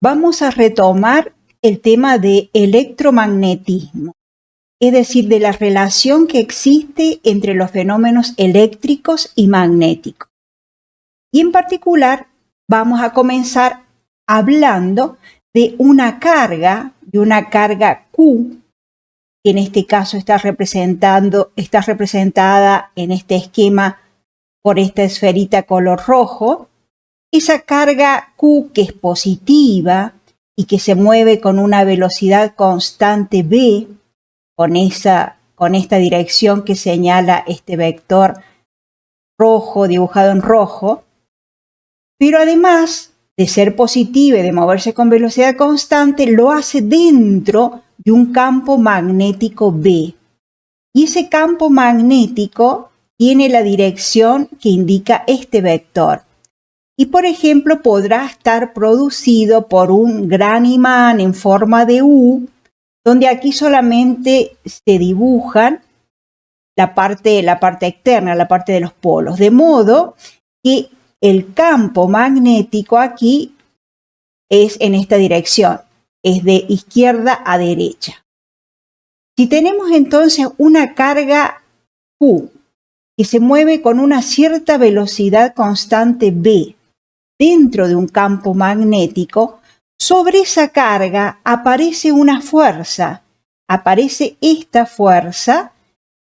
vamos a retomar el tema de electromagnetismo, es decir, de la relación que existe entre los fenómenos eléctricos y magnéticos. Y en particular, vamos a comenzar hablando de una carga Q, que en este caso está representada en este esquema por esta esferita color rojo. Esa carga Q, que es positiva y que se mueve con una velocidad constante v, con esta dirección que señala este vector rojo dibujado en rojo, pero además de ser positiva y de moverse con velocidad constante, lo hace dentro de un campo magnético B. Y ese campo magnético tiene la dirección que indica este vector. Y, por ejemplo, podrá estar producido por un gran imán en forma de U, donde aquí solamente se dibujan la parte externa, la parte de los polos, de modo que el campo magnético aquí es en esta dirección, es de izquierda a derecha. Si tenemos entonces una carga Q que se mueve con una cierta velocidad constante v dentro de un campo magnético, sobre esa carga aparece una fuerza, aparece esta fuerza,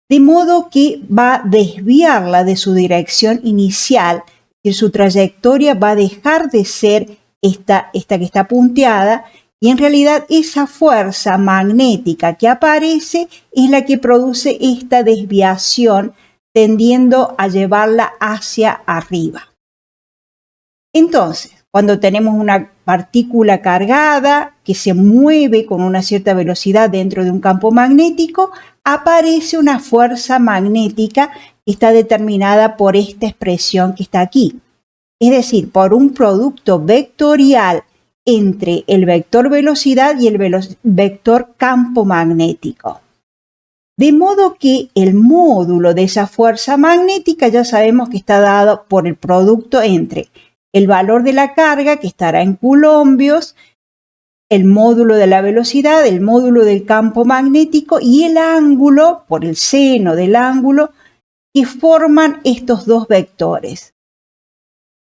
de modo que va a desviarla de su dirección inicial, que su trayectoria va a dejar de ser esta que está punteada, y en realidad esa fuerza magnética que aparece es la que produce esta desviación, tendiendo a llevarla hacia arriba. Entonces, cuando tenemos una partícula cargada que se mueve con una cierta velocidad dentro de un campo magnético, aparece una fuerza magnética que está determinada por esta expresión que está aquí. Es decir, por un producto vectorial entre el vector velocidad y el vector campo magnético. De modo que el módulo de esa fuerza magnética ya sabemos que está dado por el producto entre el valor de la carga, que estará en coulombios, el módulo de la velocidad, el módulo del campo magnético y el ángulo, por el seno del ángulo, que forman estos dos vectores.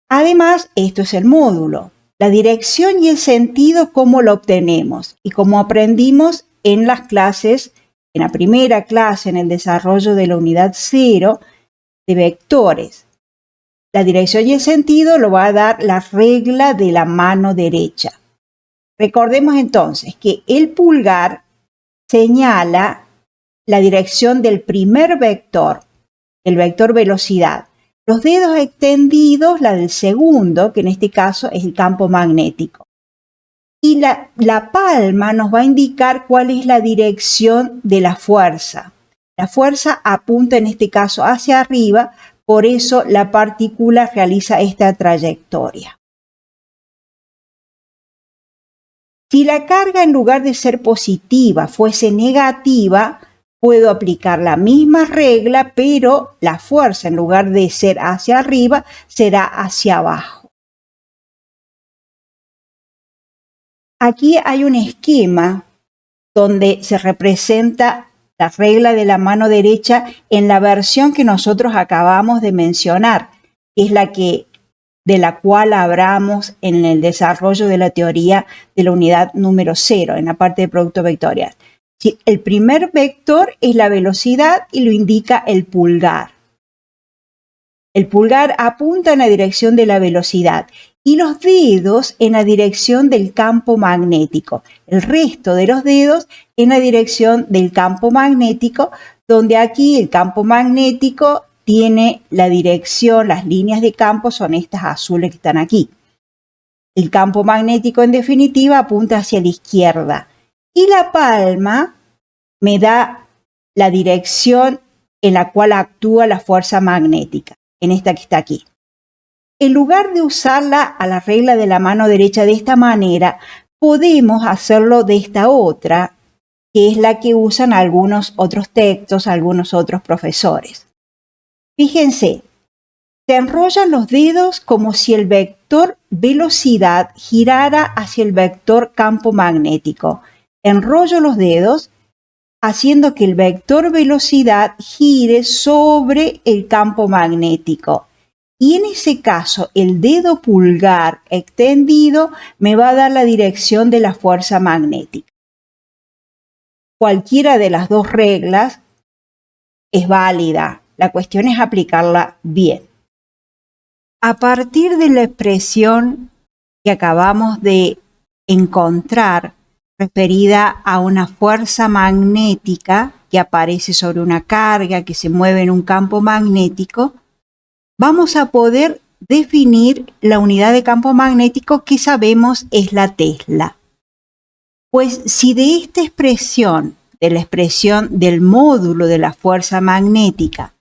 Además, esto es el módulo. La dirección y el sentido, ¿cómo lo obtenemos? Y como aprendimos en las clases, en la primera clase, en el desarrollo de la unidad 0 de vectores. La dirección y el sentido lo va a dar la regla de la mano derecha. Recordemos entonces que el pulgar señala la dirección del primer vector, el vector velocidad. Los dedos extendidos, la del segundo, que en este caso es el campo magnético. Y la palma nos va a indicar cuál es la dirección de la fuerza. La fuerza apunta en este caso hacia arriba, por eso la partícula realiza esta trayectoria. Si la carga en lugar de ser positiva fuese negativa, puedo aplicar la misma regla, pero la fuerza en lugar de ser hacia arriba será hacia abajo. Aquí hay un esquema donde se representa la regla de la mano derecha en la versión que nosotros acabamos de mencionar, que es de la cual hablamos en el desarrollo de la teoría de la unidad número 0, en la parte de producto vectorial. El primer vector es la velocidad y lo indica el pulgar. El pulgar apunta en la dirección de la velocidad y los dedos en la dirección del campo magnético. El resto de los dedos en la dirección del campo magnético, donde aquí el campo magnético tiene la dirección, las líneas de campo son estas azules que están aquí. El campo magnético, en definitiva, apunta hacia la izquierda. Y la palma me da la dirección en la cual actúa la fuerza magnética, en esta que está aquí. En lugar de usarla a la regla de la mano derecha de esta manera, podemos hacerlo de esta otra, que es la que usan algunos otros textos, algunos otros profesores. Fíjense, Se enrollan los dedos como si el vector velocidad girara hacia el vector campo magnético. Enrollo los dedos haciendo que el vector velocidad gire sobre el campo magnético. Y en ese caso, el dedo pulgar extendido me va a dar la dirección de la fuerza magnética. Cualquiera de las dos reglas es válida. La cuestión es aplicarla bien. A partir de la expresión que acabamos de encontrar, referida a una fuerza magnética que aparece sobre una carga que se mueve en un campo magnético, vamos a poder definir la unidad de campo magnético que sabemos es la Tesla. Pues si de esta expresión, de la expresión del módulo de la fuerza magnética,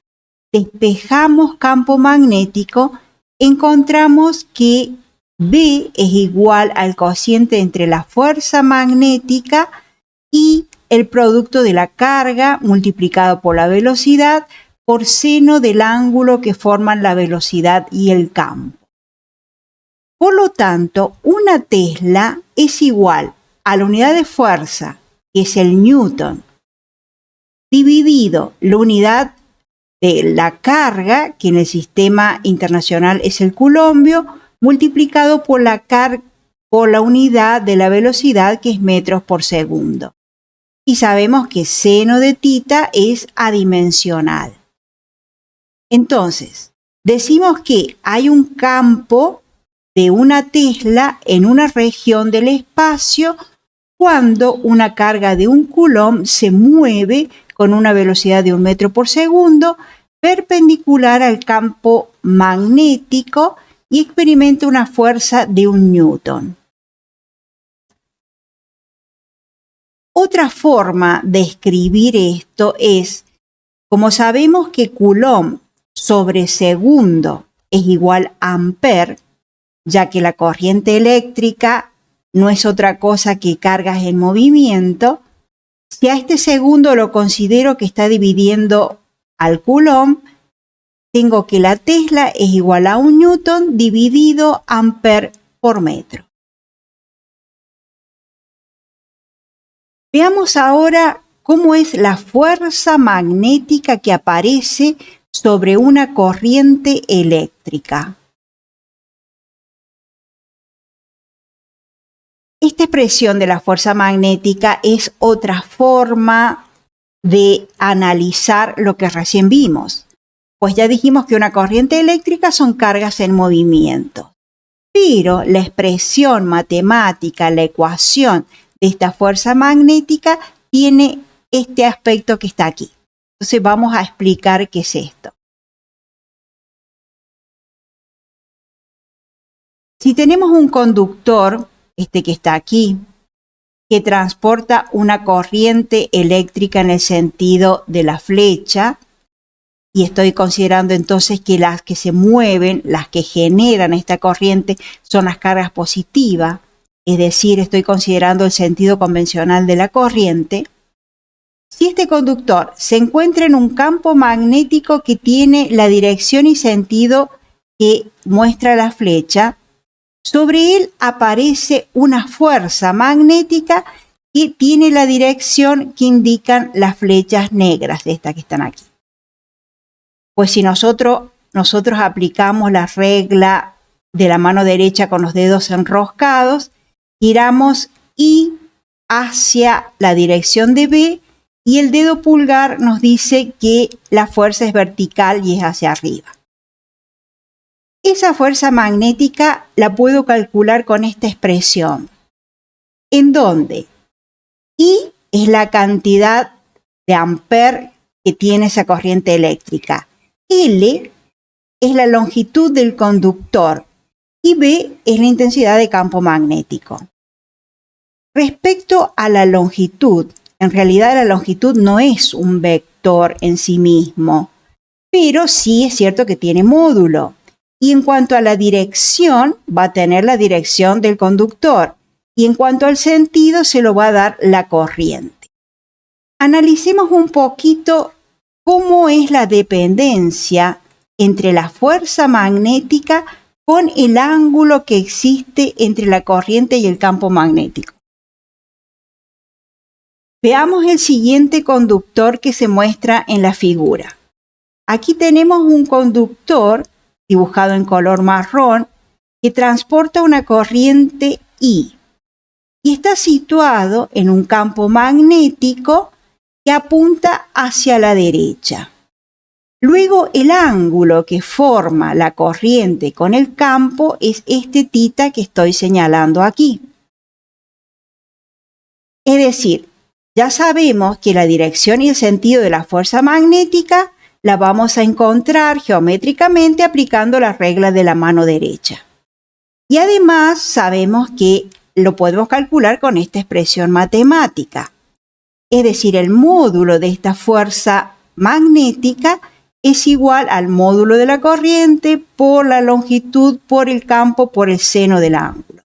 despejamos campo magnético, encontramos que B es igual al cociente entre la fuerza magnética y el producto de la carga multiplicado por la velocidad por seno del ángulo que forman la velocidad y el campo. Por lo tanto, una Tesla es igual a la unidad de fuerza, que es el Newton, dividido la unidad de la carga, que en el sistema internacional es el coulombio, multiplicado por la unidad de la velocidad, que es metros por segundo. Y sabemos que seno de tita es adimensional. Entonces, decimos que hay un campo de una Tesla en una región del espacio cuando una carga de un coulomb se mueve con una velocidad de 1 metro por segundo, perpendicular al campo magnético y experimenta una fuerza de 1 newton. Otra forma de escribir esto es, como sabemos que coulomb sobre segundo es igual a ampere, ya que la corriente eléctrica no es otra cosa que cargas en movimiento, si a este segundo lo considero que está dividiendo al coulomb, tengo que la Tesla es igual a 1 newton dividido ampere por metro. Veamos ahora cómo es la fuerza magnética que aparece sobre una corriente eléctrica. Esta expresión de la fuerza magnética es otra forma de analizar lo que recién vimos. Pues ya dijimos que una corriente eléctrica son cargas en movimiento. Pero la expresión matemática, la ecuación de esta fuerza magnética tiene este aspecto que está aquí. Entonces vamos a explicar qué es esto. Si tenemos un conductor, este que está aquí, que transporta una corriente eléctrica en el sentido de la flecha, y estoy considerando entonces que las que se mueven, las que generan esta corriente, son las cargas positivas, es decir, estoy considerando el sentido convencional de la corriente. Si este conductor se encuentra en un campo magnético que tiene la dirección y sentido que muestra la flecha, sobre él aparece una fuerza magnética que tiene la dirección que indican las flechas negras de estas que están aquí. Pues si nosotros aplicamos la regla de la mano derecha con los dedos enroscados, giramos I hacia la dirección de B y el dedo pulgar nos dice que la fuerza es vertical y es hacia arriba. Esa fuerza magnética la puedo calcular con esta expresión, en donde I es la cantidad de ampere que tiene esa corriente eléctrica, L es la longitud del conductor y B es la intensidad de campo magnético. Respecto a la longitud, en realidad la longitud no es un vector en sí mismo, pero sí es cierto que tiene módulo. Y en cuanto a la dirección, va a tener la dirección del conductor. Y en cuanto al sentido, se lo va a dar la corriente. Analicemos un poquito cómo es la dependencia entre la fuerza magnética con el ángulo que existe entre la corriente y el campo magnético. Veamos el siguiente conductor que se muestra en la figura. Aquí tenemos un conductor dibujado en color marrón que transporta una corriente I y está situado en un campo magnético que apunta hacia la derecha. Luego el ángulo que forma la corriente con el campo es este θ que estoy señalando aquí. Es decir, ya sabemos que la dirección y el sentido de la fuerza magnética la vamos a encontrar geométricamente aplicando la regla de la mano derecha. Y además sabemos que lo podemos calcular con esta expresión matemática. Es decir, el módulo de esta fuerza magnética es igual al módulo de la corriente por la longitud, por el campo, por el seno del ángulo.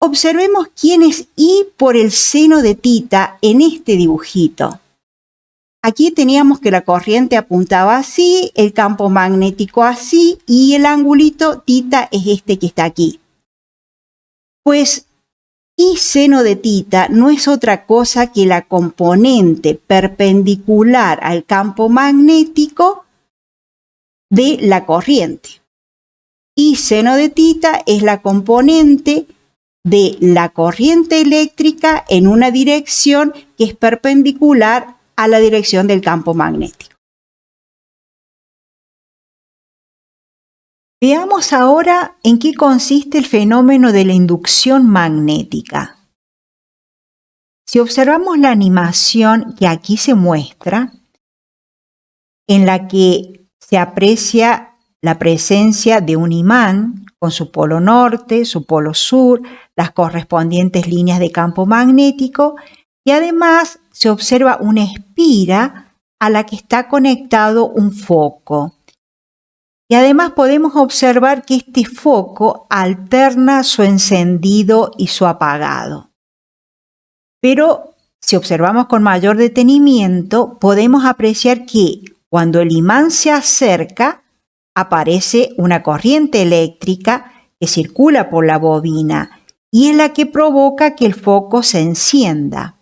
Observemos quién es I por el seno de θ en este dibujito. Aquí teníamos que la corriente apuntaba así, el campo magnético así y el angulito θ es este que está aquí. Pues I seno de θ no es otra cosa que la componente perpendicular al campo magnético de la corriente. I seno de θ es la componente de la corriente eléctrica en una dirección que es perpendicular a la dirección del campo magnético. Veamos ahora en qué consiste el fenómeno de la inducción magnética. Si observamos la animación que aquí se muestra, en la que se aprecia la presencia de un imán con su polo norte, su polo sur, las correspondientes líneas de campo magnético y además se observa una espira a la que está conectado un foco. Y además podemos observar que este foco alterna su encendido y su apagado. Pero si observamos con mayor detenimiento, podemos apreciar que cuando el imán se acerca, aparece una corriente eléctrica que circula por la bobina y es la que provoca que el foco se encienda.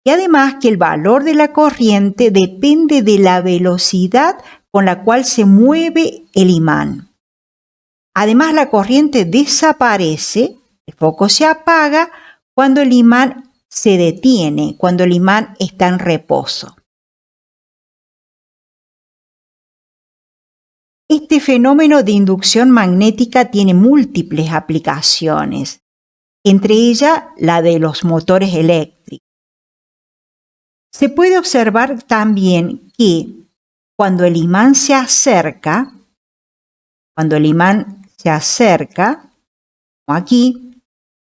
Y además que el valor de la corriente depende de la velocidad con la cual se mueve el imán. Además, la corriente desaparece, el foco se apaga cuando el imán se detiene, cuando el imán está en reposo. Este fenómeno de inducción magnética tiene múltiples aplicaciones, entre ellas la de los motores eléctricos. Se puede observar también que cuando el imán se acerca, como aquí,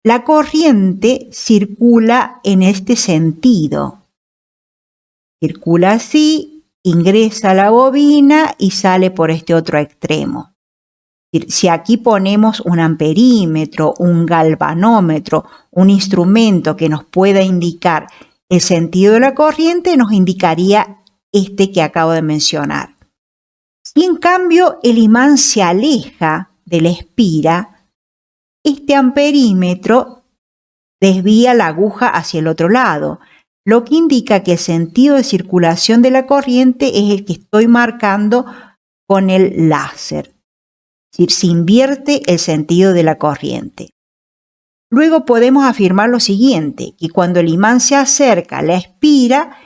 la corriente circula en este sentido. Circula así, ingresa a la bobina y sale por este otro extremo. Si aquí ponemos un amperímetro, un galvanómetro, un instrumento que nos pueda indicar el sentido de la corriente, nos indicaría este que acabo de mencionar. Si en cambio el imán se aleja de la espira, este amperímetro desvía la aguja hacia el otro lado, lo que indica que el sentido de circulación de la corriente es el que estoy marcando con el láser. Es decir, se invierte el sentido de la corriente. Luego podemos afirmar lo siguiente, que cuando el imán se acerca a la espira,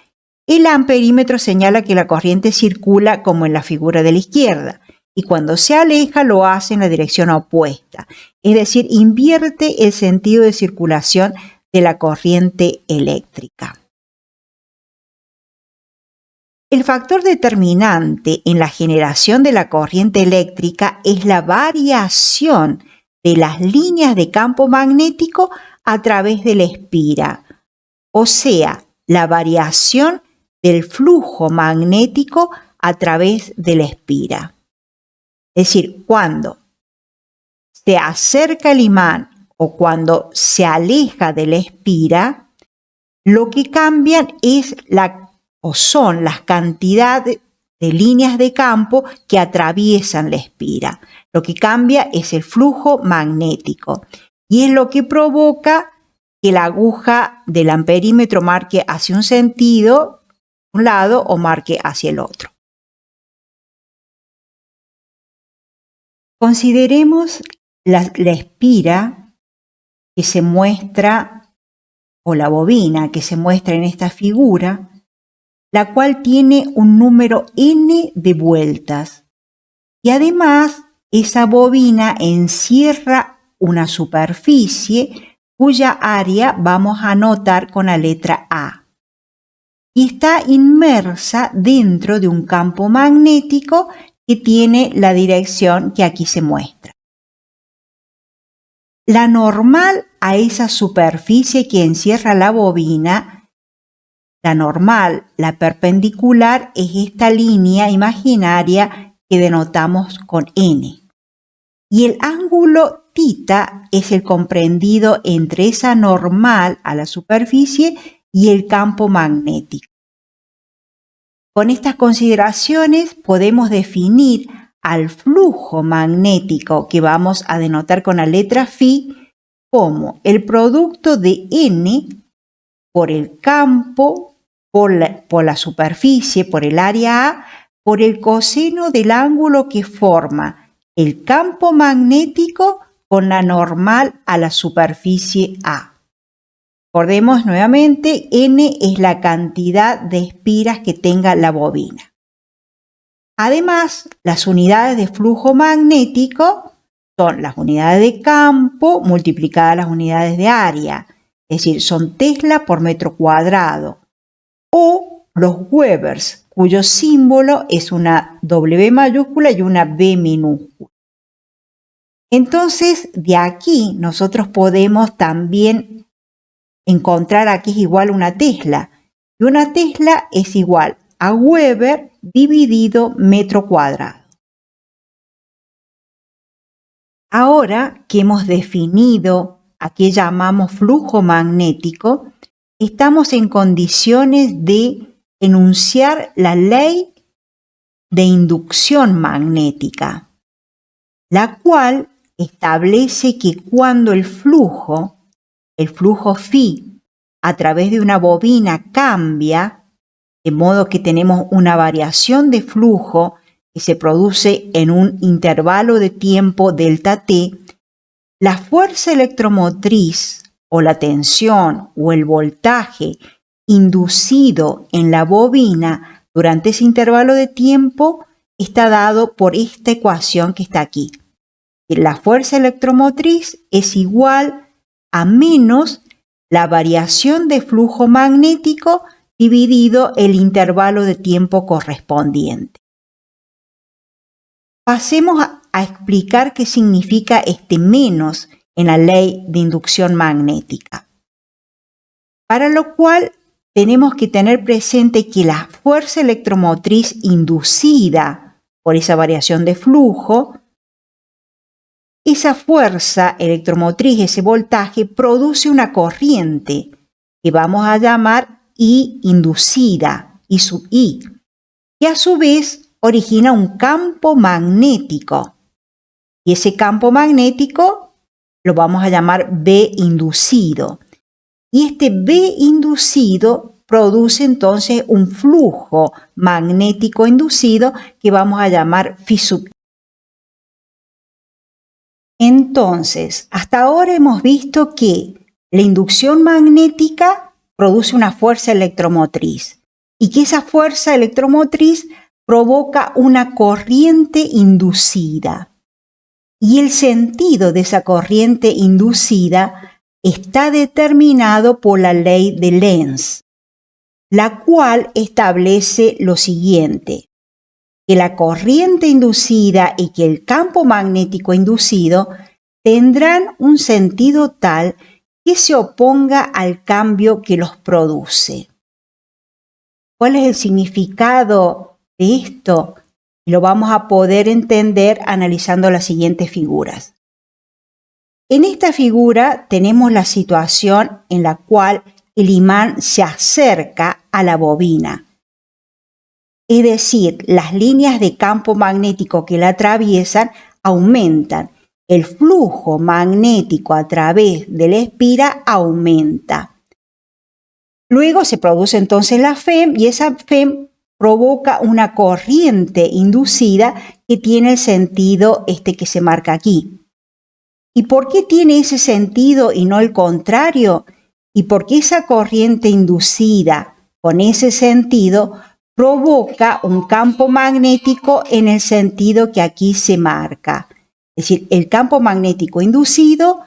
el amperímetro señala que la corriente circula como en la figura de la izquierda y cuando se aleja lo hace en la dirección opuesta, es decir, invierte el sentido de circulación de la corriente eléctrica. El factor determinante en la generación de la corriente eléctrica es la variación de las líneas de campo magnético a través de la espira, o sea, la variación del flujo magnético a través de la espira. Es decir, cuando se acerca el imán o cuando se aleja de la espira, lo que cambian son las cantidades de líneas de campo que atraviesan la espira. Lo que cambia es el flujo magnético y es lo que provoca que la aguja del amperímetro marque hacia un sentido, un lado, o marque hacia el otro. Consideremos la espira que se muestra, o la bobina que se muestra en esta figura, la cual tiene un número n de vueltas. Y además, esa bobina encierra una superficie cuya área vamos a anotar con la letra A. Y está inmersa dentro de un campo magnético que tiene la dirección que aquí se muestra. La normal a esa superficie que encierra la bobina, la normal, la perpendicular, es esta línea imaginaria que denotamos con n. Y el ángulo θ es el comprendido entre esa normal a la superficie y el campo magnético. Con estas consideraciones podemos definir al flujo magnético que vamos a denotar con la letra φ como el producto de n por el campo, por la superficie, por el área A, por el coseno del ángulo que forma el campo magnético con la normal a la superficie A. Recordemos nuevamente, n es la cantidad de espiras que tenga la bobina. Además, las unidades de flujo magnético son las unidades de campo multiplicadas las unidades de área, es decir, son Tesla por metro cuadrado, o los Webers, cuyo símbolo es una W mayúscula y una B minúscula. Entonces, de aquí nosotros podemos también encontrar aquí es igual a una Tesla, y una Tesla es igual a Weber dividido metro cuadrado. Ahora que hemos definido a qué llamamos flujo magnético, estamos en condiciones de enunciar la ley de inducción magnética, la cual establece que cuando el flujo φ a través de una bobina cambia, de modo que tenemos una variación de flujo que se produce en un intervalo de tiempo delta t, la fuerza electromotriz o la tensión o el voltaje inducido en la bobina durante ese intervalo de tiempo está dado por esta ecuación que está aquí. La fuerza electromotriz es igual a menos la variación de flujo magnético dividido el intervalo de tiempo correspondiente. Pasemos a explicar qué significa este menos en la ley de inducción magnética. Para lo cual tenemos que tener presente que la fuerza electromotriz inducida por esa variación de flujo, esa fuerza electromotriz, ese voltaje, produce una corriente que vamos a llamar I inducida, I sub I, que a su vez origina un campo magnético. Y ese campo magnético lo vamos a llamar B inducido. Y este B inducido produce entonces un flujo magnético inducido que vamos a llamar φ sub I. Entonces, hasta ahora hemos visto que la inducción magnética produce una fuerza electromotriz y que esa fuerza electromotriz provoca una corriente inducida. Y el sentido de esa corriente inducida está determinado por la ley de Lenz, la cual establece lo siguiente: que la corriente inducida y que el campo magnético inducido tendrán un sentido tal que se oponga al cambio que los produce. ¿Cuál es el significado de esto? Lo vamos a poder entender analizando las siguientes figuras. En esta figura tenemos la situación en la cual el imán se acerca a la bobina. Es decir, las líneas de campo magnético que la atraviesan aumentan. El flujo magnético a través de la espira aumenta. Luego se produce entonces la FEM y esa FEM provoca una corriente inducida que tiene el sentido que se marca aquí. ¿Y por qué tiene ese sentido y no el contrario? Y porque esa corriente inducida con ese sentido provoca un campo magnético en el sentido que aquí se marca. Es decir, el campo magnético inducido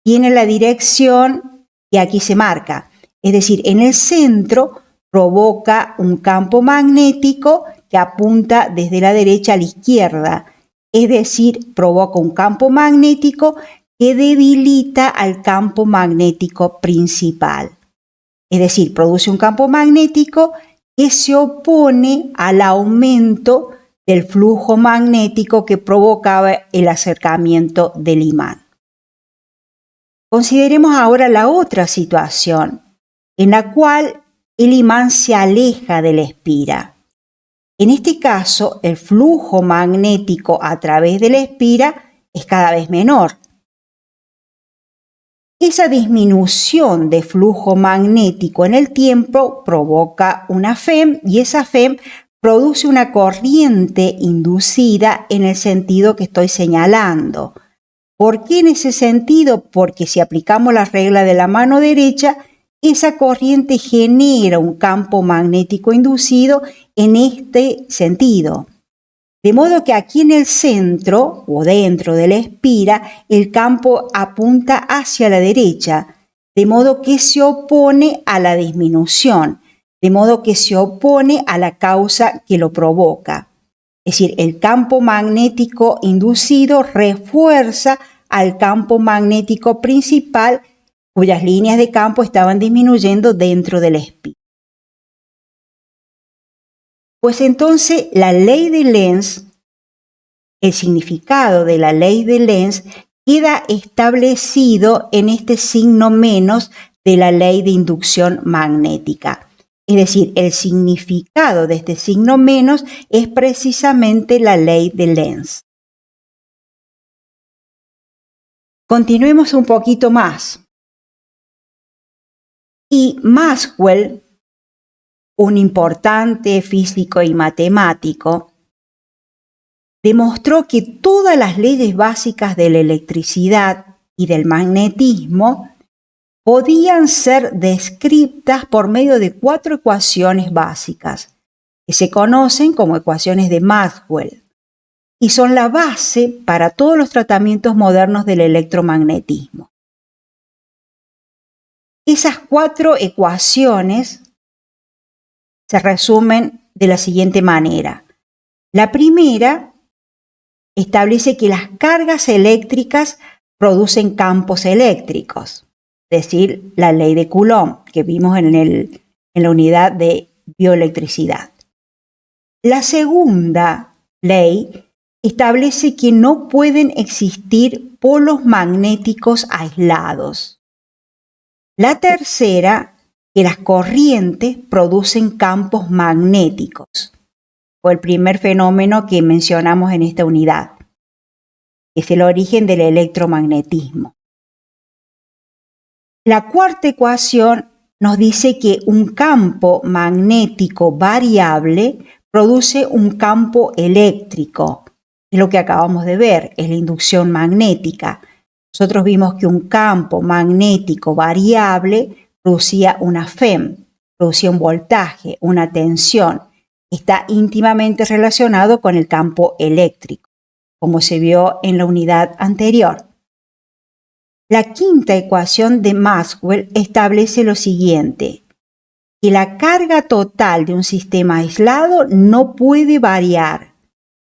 tiene la dirección que aquí se marca. Es decir, en el centro provoca un campo magnético que apunta desde la derecha a la izquierda. Es decir, provoca un campo magnético que debilita al campo magnético principal. Es decir, produce un campo magnético que se opone al aumento del flujo magnético que provocaba el acercamiento del imán. Consideremos ahora la otra situación, en la cual el imán se aleja de la espira. En este caso, el flujo magnético a través de la espira es cada vez menor. Esa disminución de flujo magnético en el tiempo provoca una FEM y esa FEM produce una corriente inducida en el sentido que estoy señalando. ¿Por qué en ese sentido? Porque si aplicamos la regla de la mano derecha, esa corriente genera un campo magnético inducido en este sentido. De modo que aquí en el centro o dentro de la espira, el campo apunta hacia la derecha, de modo que se opone a la disminución, de modo que se opone a la causa que lo provoca. Es decir, el campo magnético inducido refuerza al campo magnético principal, cuyas líneas de campo estaban disminuyendo dentro de la espira. Pues entonces la ley de Lenz, el significado de la ley de Lenz queda establecido en este signo menos de la ley de inducción magnética. Es decir, el significado de este signo menos es precisamente la ley de Lenz. Continuemos un poquito más. Y Maxwell, un importante físico y matemático, demostró que todas las leyes básicas de la electricidad y del magnetismo podían ser descritas por medio de 4 ecuaciones básicas, que se conocen como ecuaciones de Maxwell, y son la base para todos los tratamientos modernos del electromagnetismo. Esas 4 ecuaciones se resumen de la siguiente manera. La primera establece que las cargas eléctricas producen campos eléctricos, es decir, la ley de Coulomb que vimos en la unidad de bioelectricidad. La segunda ley establece que no pueden existir polos magnéticos aislados. La tercera, que las corrientes producen campos magnéticos. Fue el primer fenómeno que mencionamos en esta unidad. Es el origen del electromagnetismo. La cuarta ecuación nos dice que un campo magnético variable produce un campo eléctrico. Es lo que acabamos de ver, es la inducción magnética. Nosotros vimos que un campo magnético variable producía una FEM, producía un voltaje, una tensión. Está íntimamente relacionado con el campo eléctrico, como se vio en la unidad anterior. La quinta ecuación de Maxwell establece lo siguiente, que la carga total de un sistema aislado no puede variar,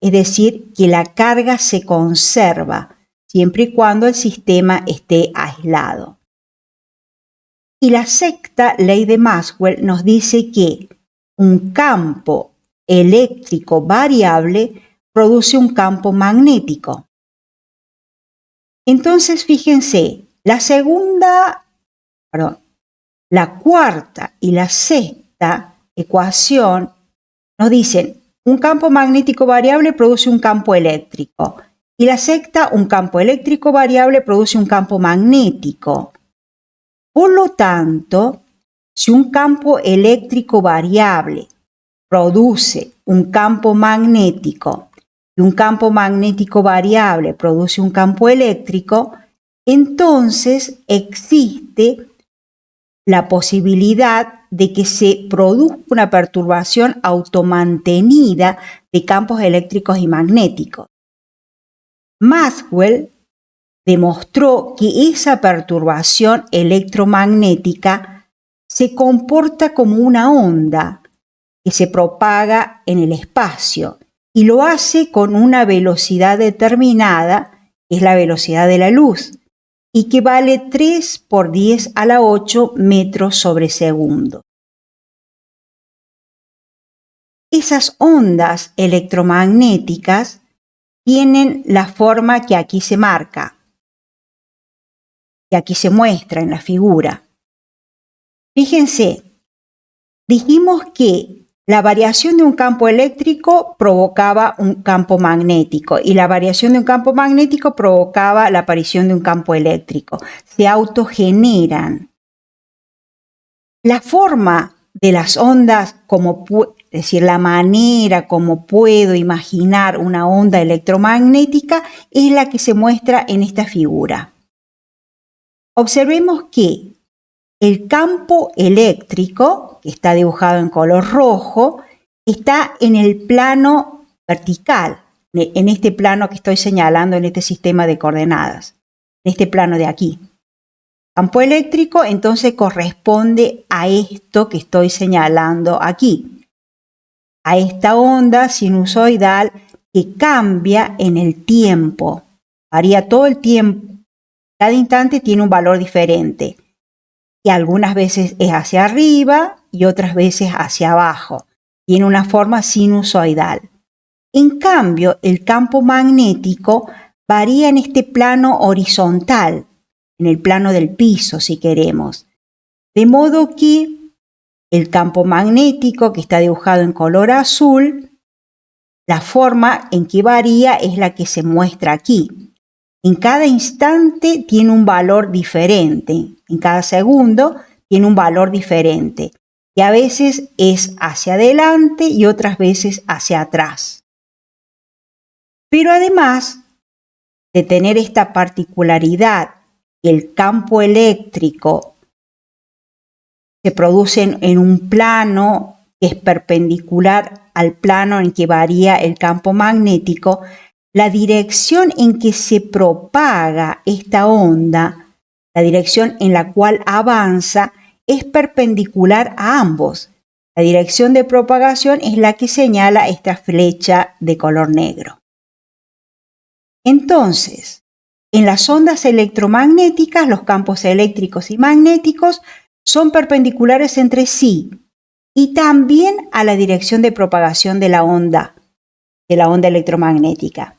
es decir, que la carga se conserva siempre y cuando el sistema esté aislado. Y la sexta ley de Maxwell nos dice que un campo eléctrico variable produce un campo magnético. Entonces, fíjense, la cuarta y la sexta ecuación nos dicen, un campo magnético variable produce un campo eléctrico. Y la sexta, un campo eléctrico variable produce un campo magnético. Por lo tanto, si un campo eléctrico variable produce un campo magnético y un campo magnético variable produce un campo eléctrico, entonces existe la posibilidad de que se produzca una perturbación automantenida de campos eléctricos y magnéticos. Maxwell demostró que esa perturbación electromagnética se comporta como una onda que se propaga en el espacio y lo hace con una velocidad determinada, que es la velocidad de la luz, y que vale 3 por 10 a la 8 metros sobre segundo. Esas ondas electromagnéticas tienen la forma que aquí se marca, que aquí se muestra en la figura. Fíjense, dijimos que la variación de un campo eléctrico provocaba un campo magnético y la variación de un campo magnético provocaba la aparición de un campo eléctrico. Se autogeneran. La forma de las ondas, es decir, la manera como puedo imaginar una onda electromagnética es la que se muestra en esta figura. Observemos que el campo eléctrico, que está dibujado en color rojo, está en el plano vertical, en este plano que estoy señalando en este sistema de coordenadas, en este plano de aquí. Campo eléctrico entonces corresponde a esto que estoy señalando aquí, a esta onda sinusoidal que cambia en el tiempo, varía todo el tiempo, cada instante tiene un valor diferente. Y algunas veces es hacia arriba y otras veces hacia abajo. Tiene una forma sinusoidal. En cambio, el campo magnético varía en este plano horizontal, en el plano del piso, si queremos. De modo que el campo magnético, que está dibujado en color azul, la forma en que varía es la que se muestra aquí. En cada instante tiene un valor diferente, en cada segundo tiene un valor diferente, y a veces es hacia adelante y otras veces hacia atrás. Pero además de tener esta particularidad, que el campo eléctrico se produce en un plano que es perpendicular al plano en que varía el campo magnético, la dirección en que se propaga esta onda, la dirección en la cual avanza, es perpendicular a ambos. La dirección de propagación es la que señala esta flecha de color negro. Entonces, en las ondas electromagnéticas, los campos eléctricos y magnéticos son perpendiculares entre sí y también a la dirección de propagación de la onda electromagnética.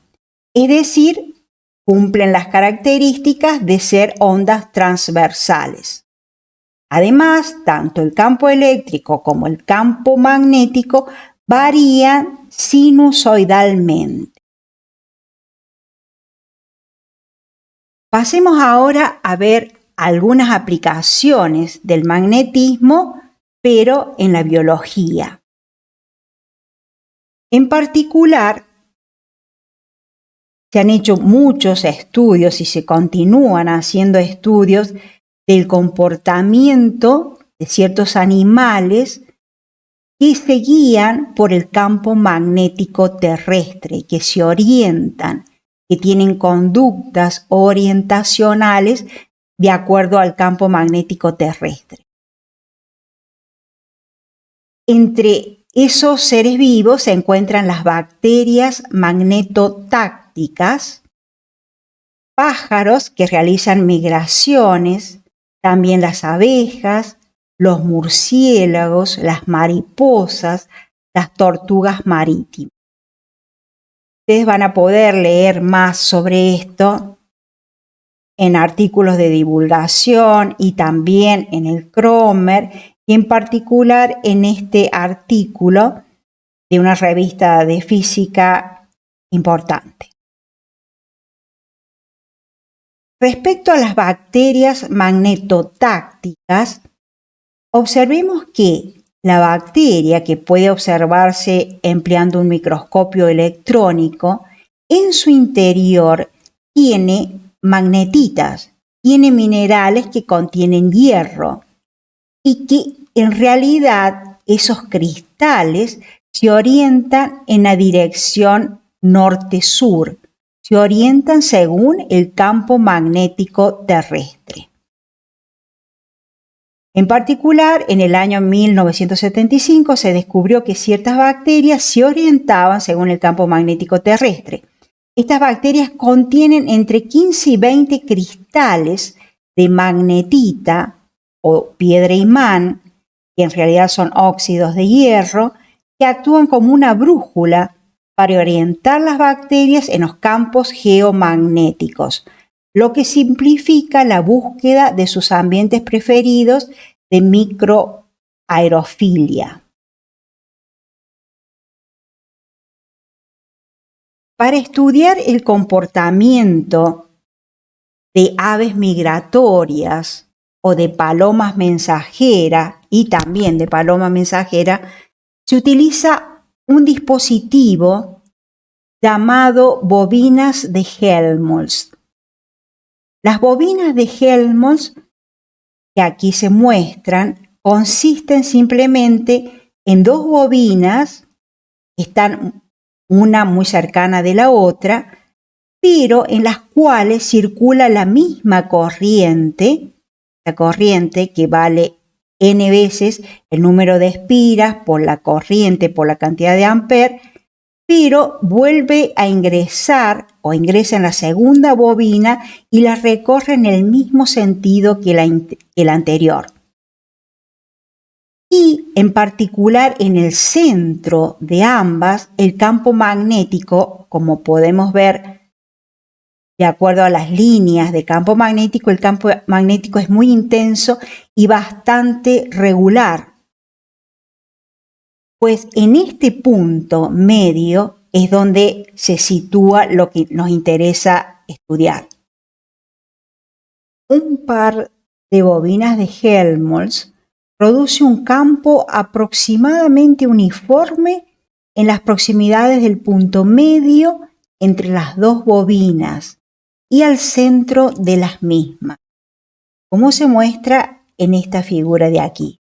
Es decir, cumplen las características de ser ondas transversales. Además, tanto el campo eléctrico como el campo magnético varían sinusoidalmente. Pasemos ahora a ver algunas aplicaciones del magnetismo, pero en la biología. En particular, se han hecho muchos estudios y se continúan haciendo estudios del comportamiento de ciertos animales que se guían por el campo magnético terrestre, que se orientan, que tienen conductas orientacionales de acuerdo al campo magnético terrestre. Entre esos seres vivos se encuentran las bacterias magnetotácticas, pájaros que realizan migraciones, también las abejas, los murciélagos, las mariposas, las tortugas marítimas. Ustedes van a poder leer más sobre esto en artículos de divulgación y también en el Cromer, y en particular en este artículo de una revista de física importante. Respecto a las bacterias magnetotácticas, observemos que la bacteria, que puede observarse empleando un microscopio electrónico, en su interior tiene magnetitas, tiene minerales que contienen hierro y que en realidad esos cristales se orientan en la dirección norte-sur, se orientan según el campo magnético terrestre. En particular, en el año 1975 se descubrió que ciertas bacterias se orientaban según el campo magnético terrestre. Estas bacterias contienen entre 15 y 20 cristales de magnetita o piedra imán, que en realidad son óxidos de hierro, que actúan como una brújula para orientar las bacterias en los campos geomagnéticos, lo que simplifica la búsqueda de sus ambientes preferidos de microaerofilia. Para estudiar el comportamiento de aves migratorias o de palomas mensajeras y también de paloma mensajera, se utiliza un dispositivo llamado bobinas de Helmholtz. Las bobinas de Helmholtz, que aquí se muestran, consisten simplemente en dos bobinas que están una muy cercana de la otra, pero en las cuales circula la misma corriente, la corriente que vale n veces el número de espiras por la corriente, por la cantidad de amperes, pero vuelve a ingresar o ingresa en la segunda bobina y la recorre en el mismo sentido que la anterior. Y en particular en el centro de ambas, el campo magnético, como podemos ver de acuerdo a las líneas de campo magnético, el campo magnético es muy intenso y bastante regular. Pues en este punto medio es donde se sitúa lo que nos interesa estudiar. Un par de bobinas de Helmholtz produce un campo aproximadamente uniforme en las proximidades del punto medio entre las dos bobinas y al centro de las mismas, como se muestra en esta figura de aquí.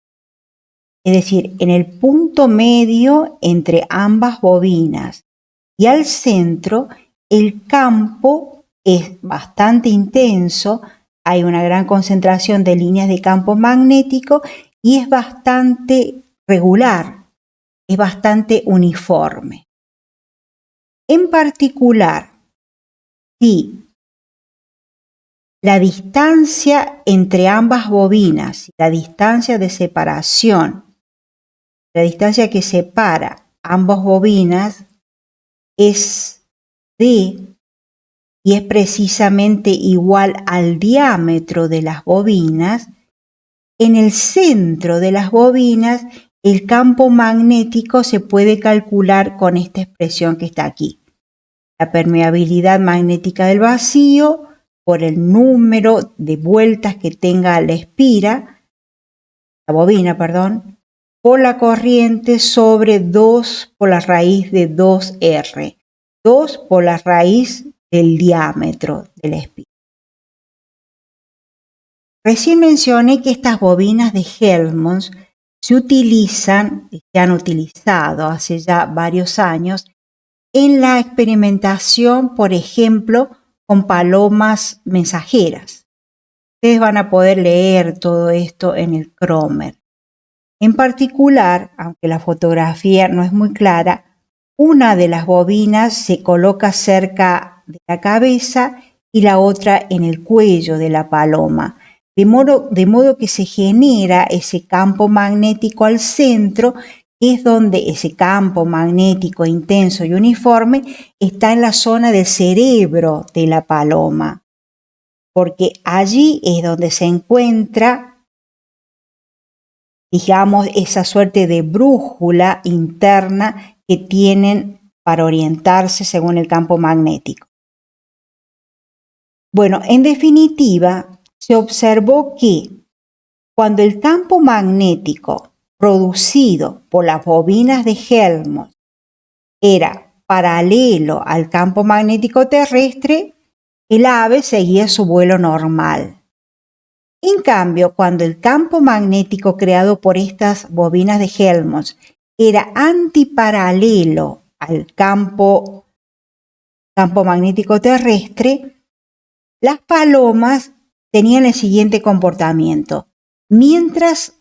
Es decir, en el punto medio entre ambas bobinas y al centro, el campo es bastante intenso, hay una gran concentración de líneas de campo magnético y es bastante regular, es bastante uniforme. En particular, si la distancia entre ambas bobinas, la distancia de separación, la distancia que separa ambas bobinas es D y es precisamente igual al diámetro de las bobinas, en el centro de las bobinas el campo magnético se puede calcular con esta expresión que está aquí. La permeabilidad magnética del vacío por el número de vueltas que tenga la bobina, por la corriente sobre 2 por la raíz de 2R, 2 por la raíz del diámetro de la espira. Recién mencioné que estas bobinas de Helmholtz se utilizan, y se han utilizado hace ya varios años, en la experimentación, por ejemplo, con palomas mensajeras. Ustedes van a poder leer todo esto en el Cromer. En particular, aunque la fotografía no es muy clara, una de las bobinas se coloca cerca de la cabeza y la otra en el cuello de la paloma, de modo que se genera ese campo magnético al centro, que es donde ese campo magnético intenso y uniforme está en la zona del cerebro de la paloma, porque allí es donde se encuentra, digamos, esa suerte de brújula interna que tienen para orientarse según el campo magnético. Bueno, en definitiva, se observó que cuando el campo magnético producido por las bobinas de Helmholtz era paralelo al campo magnético terrestre, el ave seguía su vuelo normal. En cambio, cuando el campo magnético creado por estas bobinas de Helmholtz era antiparalelo al campo magnético terrestre, las palomas tenían el siguiente comportamiento. Mientras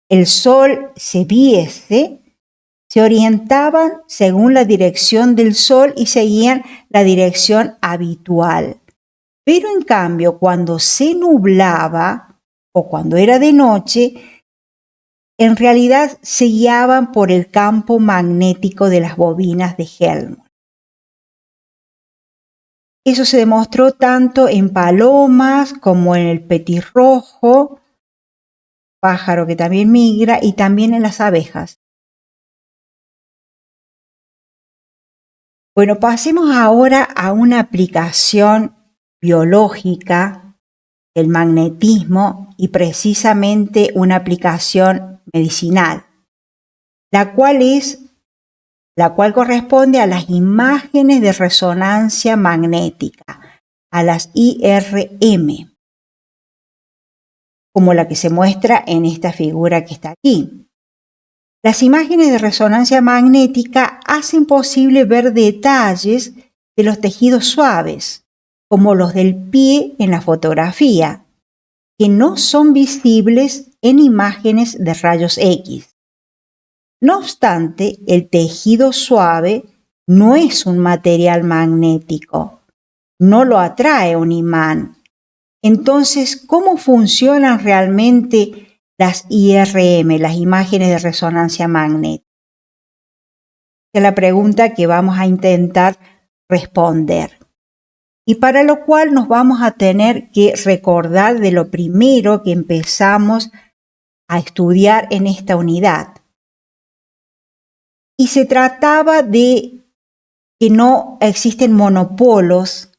el sol se viese, se orientaban según la dirección del sol y seguían la dirección habitual. Pero en cambio, cuando se nublaba o cuando era de noche, en realidad se guiaban por el campo magnético de las bobinas de Helmholtz. Eso se demostró tanto en palomas como en el petirrojo, pájaro que también migra, y también en las abejas. Bueno, pasemos ahora a una aplicación biológica del magnetismo y precisamente una aplicación medicinal, la cual corresponde a las imágenes de resonancia magnética, a las IRM, como la que se muestra en esta figura que está aquí. Las imágenes de resonancia magnética hacen posible ver detalles de los tejidos suaves, como los del pie en la fotografía, que no son visibles en imágenes de rayos X. No obstante, el tejido suave no es un material magnético, no lo atrae un imán. Entonces, ¿cómo funcionan realmente las IRM, las imágenes de resonancia magnética? Es la pregunta que vamos a intentar responder. Y para lo cual nos vamos a tener que recordar de lo primero que empezamos a estudiar en esta unidad. Y se trataba de que no existen monopolos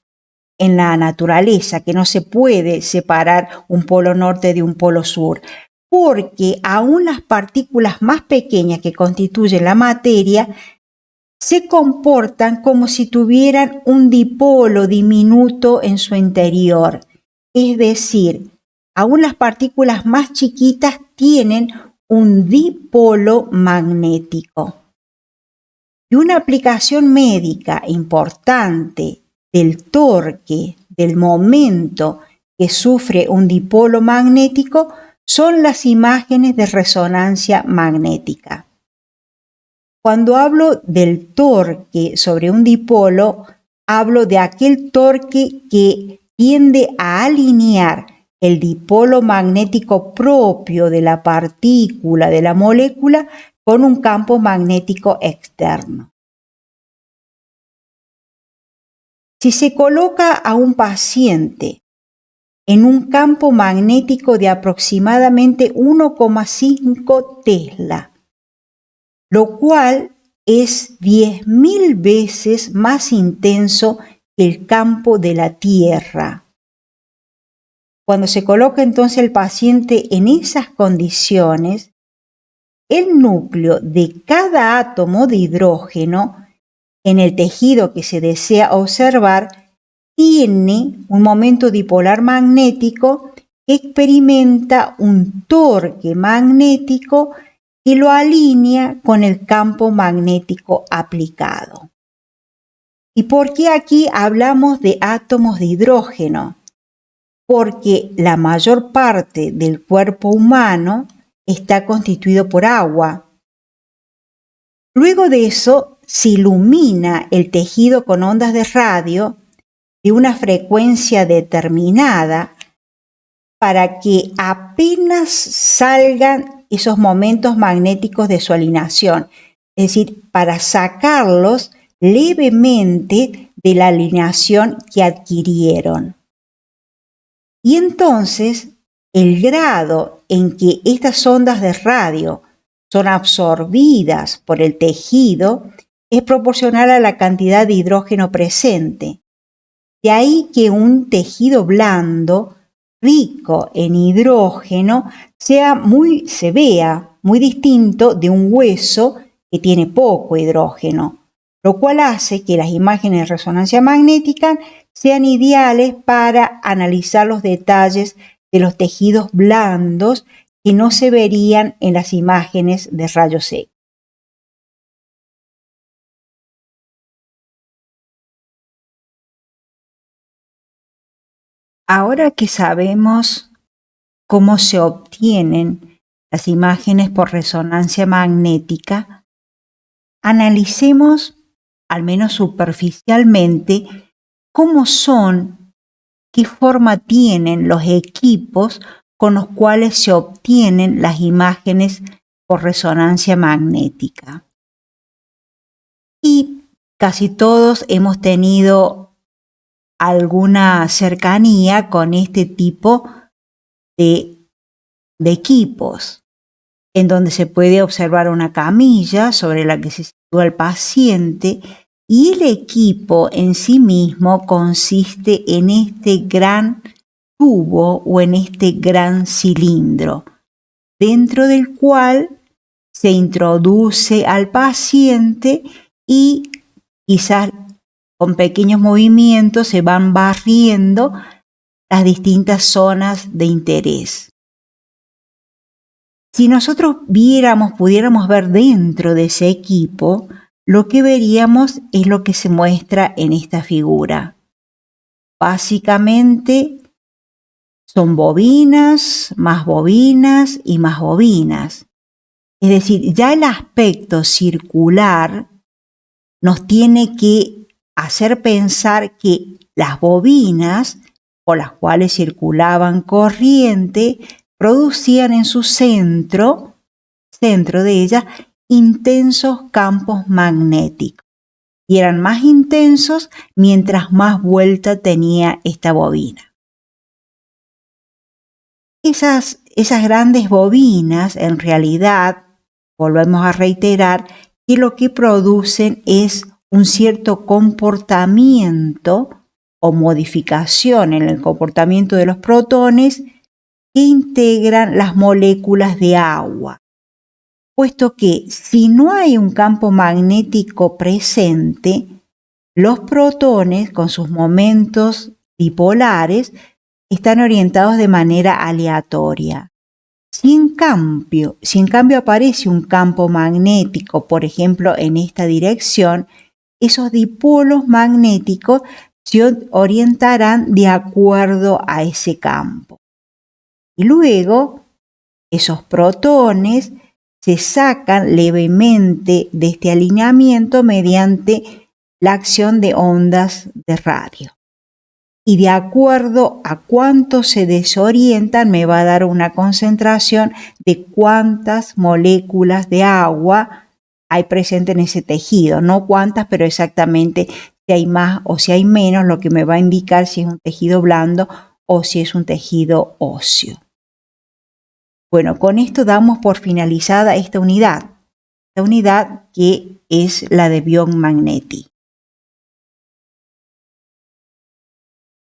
en la naturaleza, que no se puede separar un polo norte de un polo sur, porque aún las partículas más pequeñas que constituyen la materia se comportan como si tuvieran un dipolo diminuto en su interior. Es decir, aún las partículas más chiquitas tienen un dipolo magnético. Y una aplicación médica importante del torque, del momento que sufre un dipolo magnético, son las imágenes de resonancia magnética. Cuando hablo del torque sobre un dipolo, hablo de aquel torque que tiende a alinear el dipolo magnético propio de la partícula, de la molécula, con un campo magnético externo. Si se coloca a un paciente en un campo magnético de aproximadamente 1,5 Tesla, lo cual es 10.000 veces más intenso que el campo de la Tierra. Cuando se coloca entonces el paciente en esas condiciones, el núcleo de cada átomo de hidrógeno en el tejido que se desea observar tiene un momento dipolar magnético que experimenta un torque magnético que lo alinea con el campo magnético aplicado. ¿Y por qué aquí hablamos de átomos de hidrógeno? Porque la mayor parte del cuerpo humano está constituido por agua. Luego de eso, se ilumina el tejido con ondas de radio de una frecuencia determinada para que apenas salgan esos momentos magnéticos de su alineación, es decir, para sacarlos levemente de la alineación que adquirieron. Y entonces, el grado en que estas ondas de radio son absorbidas por el tejido es proporcional a la cantidad de hidrógeno presente. De ahí que un tejido blando rico en hidrógeno se vea muy distinto de un hueso que tiene poco hidrógeno, lo cual hace que las imágenes de resonancia magnética sean ideales para analizar los detalles de los tejidos blandos que no se verían en las imágenes de rayos X. Ahora que sabemos cómo se obtienen las imágenes por resonancia magnética, analicemos, al menos superficialmente, cómo son, qué forma tienen los equipos con los cuales se obtienen las imágenes por resonancia magnética. Y casi todos hemos tenido alguna cercanía con este tipo de equipos, en donde se puede observar una camilla sobre la que se sitúa el paciente y el equipo en sí mismo consiste en este gran tubo o en este gran cilindro, dentro del cual se introduce al paciente y quizás con pequeños movimientos se van barriendo las distintas zonas de interés. Si nosotros pudiéramos ver dentro de ese equipo, lo que veríamos es lo que se muestra en esta figura. Básicamente son bobinas y más bobinas. Es decir, ya el aspecto circular nos tiene que hacer pensar que las bobinas por las cuales circulaban corriente producían en su centro de ellas, intensos campos magnéticos. Y eran más intensos mientras más vuelta tenía esta bobina. Esas grandes bobinas, en realidad, volvemos a reiterar, que lo que producen es un cierto comportamiento o modificación en el comportamiento de los protones que integran las moléculas de agua, puesto que si no hay un campo magnético presente, los protones con sus momentos dipolares están orientados de manera aleatoria. Si en cambio aparece un campo magnético, por ejemplo en esta dirección, esos dipolos magnéticos se orientarán de acuerdo a ese campo. Y luego esos protones se sacan levemente de este alineamiento mediante la acción de ondas de radio. Y de acuerdo a cuánto se desorientan, me va a dar una concentración de cuántas moléculas de agua hay presente en ese tejido. No cuántas, pero exactamente si hay más o si hay menos, lo que me va a indicar si es un tejido blando o si es un tejido óseo. Bueno, con esto damos por finalizada esta unidad que es la de Biot Magneti.